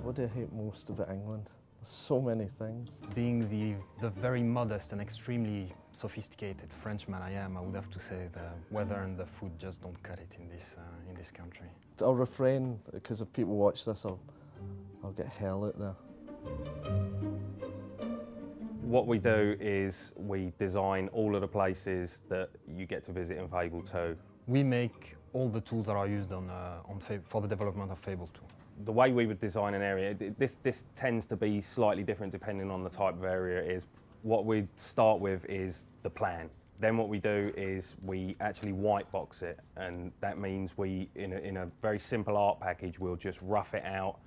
What do I hate most about England? So many things. Being the very modest and extremely sophisticated Frenchman I am, I would have to say the weather and the food just don't cut it in this country. I'll refrain, because if people watch this, I'll get hell out there. What we do is we design all of the places that you get to visit in Fable 2. We make all the tools that are used for the development of Fable 2. The way we would design an area, this tends to be slightly different depending on the type of area it is. What we start with is the plan. Then what we do is we actually white box it, and that means we, in a very simple art package, we'll just rough it out,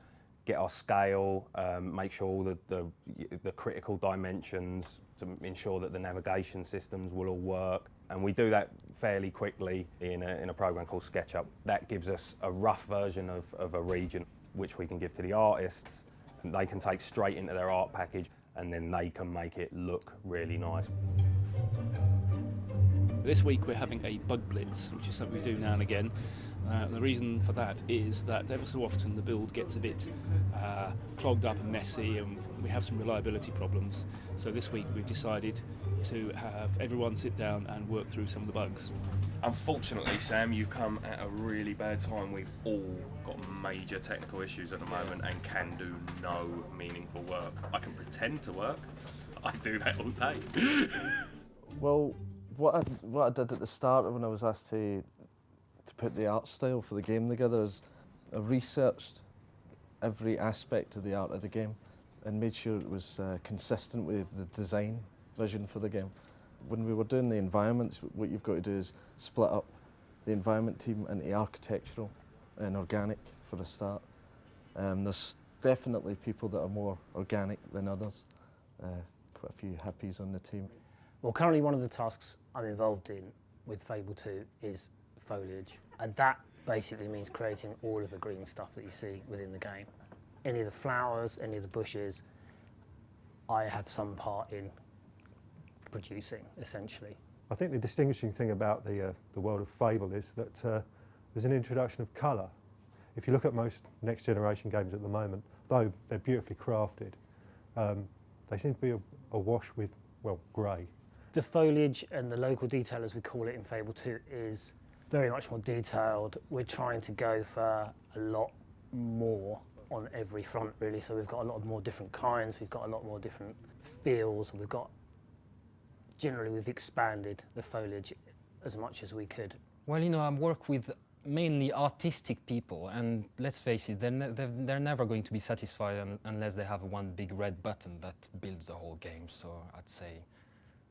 get our scale, make sure all the critical dimensions to ensure that the navigation systems will all work. And we do that fairly quickly in a program called SketchUp. That gives us a rough version of a region, which we can give to the artists. They can take straight into their art package, and then they can make it look really nice. This week we're having a bug blitz, which is something we do now and again. The reason for that is that ever so often the build gets a bit clogged up and messy, and we have some reliability problems. So this week we've decided to have everyone sit down and work through some of the bugs. Unfortunately, Sam, you've come at a really bad time. We've all got major technical issues at the moment and can do no meaningful work. I can pretend to work. I do that all day. Well, what I did at the start when I was asked to put the art style for the game together is I researched every aspect of the art of the game and made sure it was consistent with the design vision for the game. When we were doing the environments, what you've got to do is split up the environment team into architectural and organic for a start. There's definitely people that are more organic than others. Quite a few hippies on the team. Well, currently one of the tasks I'm involved in with Fable 2 is foliage, and that basically means creating all of the green stuff that you see within the game. Any of the flowers, any of the bushes, I have some part in producing, essentially. I think the distinguishing thing about the world of Fable is that there's an introduction of colour. If you look at most next generation games at the moment, though they're beautifully crafted, they seem to be awash with, well, grey. The foliage and the local detail, as we call it in Fable 2, is very much more detailed. We're trying to go for a lot more on every front, really. So we've got a lot more different kinds, we've got a lot more different feels, and generally we've expanded the foliage as much as we could. Well, you know, I work with mainly artistic people, and let's face it, they're never going to be satisfied unless they have one big red button that builds the whole game. So I'd say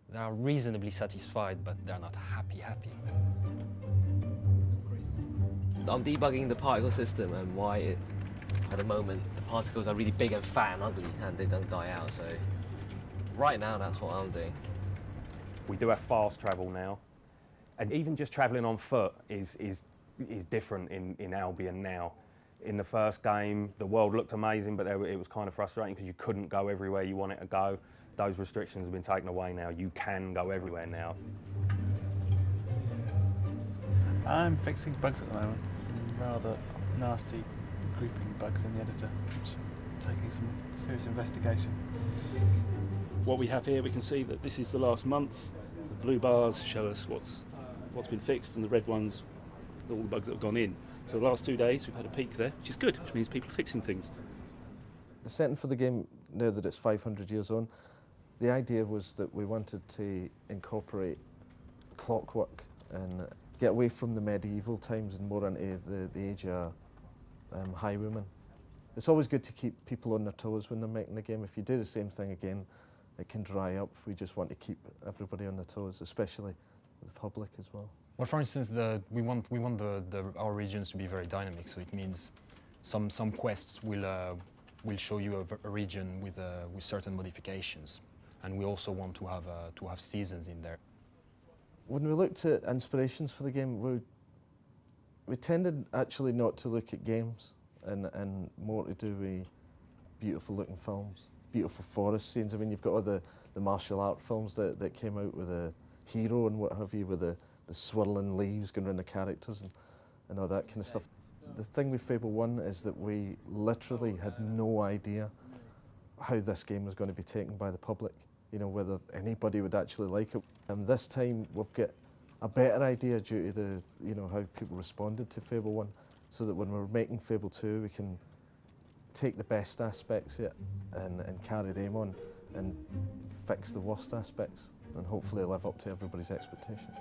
they are reasonably satisfied, but they're not happy. I'm debugging the particle system and why at the moment the particles are really big and fat and ugly and they don't die out. So right now that's what I'm doing. We do have fast travel now, and even just travelling on foot is different in Albion now. In the first game, the world looked amazing, but it was kind of frustrating because you couldn't go everywhere you wanted to go. Those restrictions have been taken away now. You can go everywhere now. I'm fixing bugs at the moment. Some rather nasty grouping bugs in the editor, which are taking some serious investigation. What we have here, we can see that this is the last month. The blue bars show us what's been fixed, and the red ones, all the bugs that have gone in. So the last 2 days we've had a peak there, which is good, which means people are fixing things. The setting for the game, now that it's 500 years on, the idea was that we wanted to incorporate clockwork and get away from the medieval times and more into the age of highwaymen. It's always good to keep people on their toes when they're making the game. If you do the same thing again, it can dry up. We just want to keep everybody on their toes, especially the public as well. Well, for instance, we want our regions to be very dynamic. So it means some quests will show you a region with certain modifications, and we also want to have seasons in there. When we looked at inspirations for the game, we tended actually not to look at games and more to do with beautiful looking films, beautiful forest scenes. I mean, you've got all the martial art films that came out with a hero and what have you, with the swirling leaves going around the characters and all that kind of stuff. The thing with Fable 1 is that we literally had no idea how this game was going to be taken by the public, you know, whether anybody would actually like it. And this time we've got a better idea due to the, you know, how people responded to Fable 1, so that when we're making Fable 2 we can take the best aspects of it and carry them on and fix the worst aspects and hopefully live up to everybody's expectations.